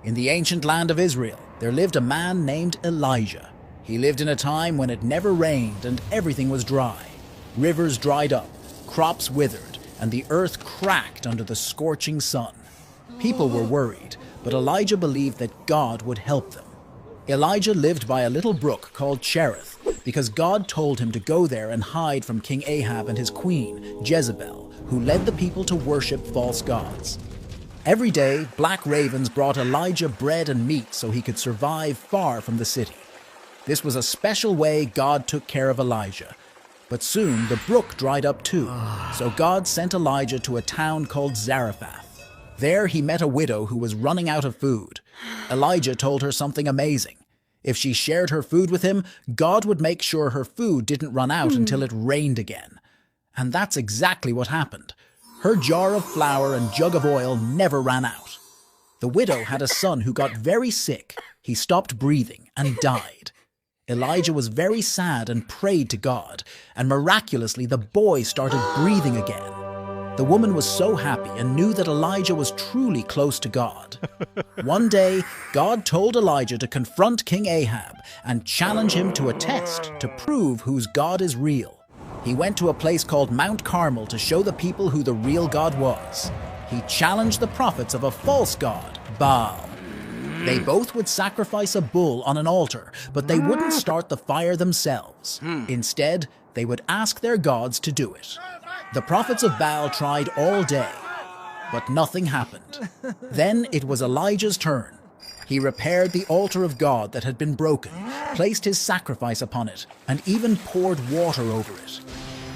In the ancient land of Israel, there lived a man named Elijah. He lived in a time when it never rained and everything was dry. Rivers dried up, crops withered, and the earth cracked under the scorching sun. People were worried, but Elijah believed that God would help them. Elijah lived by a little brook called Cherith because God told him to go there and hide from King Ahab and his queen, Jezebel, who led the people to worship false gods. Every day, black ravens brought Elijah bread and meat so he could survive far from the city. This was a special way God took care of Elijah. But soon the brook dried up too, so God sent Elijah to a town called Zarephath. There he met a widow who was running out of food. Elijah told her something amazing. If she shared her food with him, God would make sure her food didn't run out until it rained again. And that's exactly what happened. Her jar of flour and jug of oil never ran out. The widow had a son who got very sick. He stopped breathing and died. Elijah was very sad and prayed to God, and miraculously the boy started breathing again. The woman was so happy and knew that Elijah was truly close to God. One day, God told Elijah to confront King Ahab and challenge him to a test to prove whose God is real. He went to a place called Mount Carmel to show the people who the real God was. He challenged the prophets of a false god, Baal. They both would sacrifice a bull on an altar, but they wouldn't start the fire themselves. Instead, they would ask their gods to do it. The prophets of Baal tried all day, but nothing happened. Then it was Elijah's turn. He repaired the altar of God that had been broken, placed his sacrifice upon it, and even poured water over it.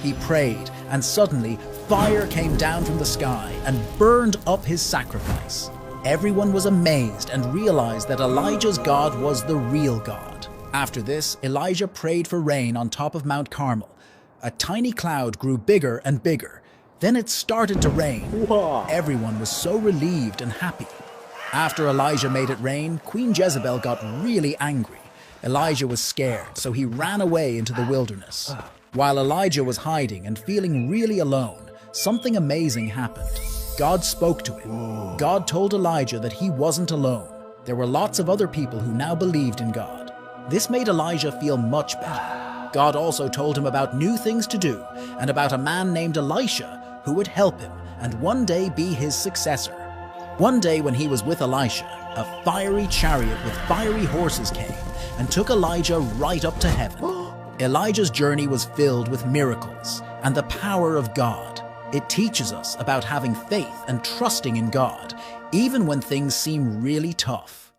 He prayed, and suddenly fire came down from the sky and burned up his sacrifice. Everyone was amazed and realized that Elijah's God was the real God. After this, Elijah prayed for rain on top of Mount Carmel. A tiny cloud grew bigger and bigger. Then it started to rain. Everyone was so relieved and happy. After Elijah made it rain, Queen Jezebel got really angry. Elijah was scared, so he ran away into the wilderness. While Elijah was hiding and feeling really alone, something amazing happened. God spoke to him. God told Elijah that he wasn't alone. There were lots of other people who now believed in God. This made Elijah feel much better. God also told him about new things to do and about a man named Elisha who would help him and one day be his successor. One day when he was with Elisha, a fiery chariot with fiery horses came and took Elijah right up to heaven. Elijah's journey was filled with miracles and the power of God. It teaches us about having faith and trusting in God, even when things seem really tough.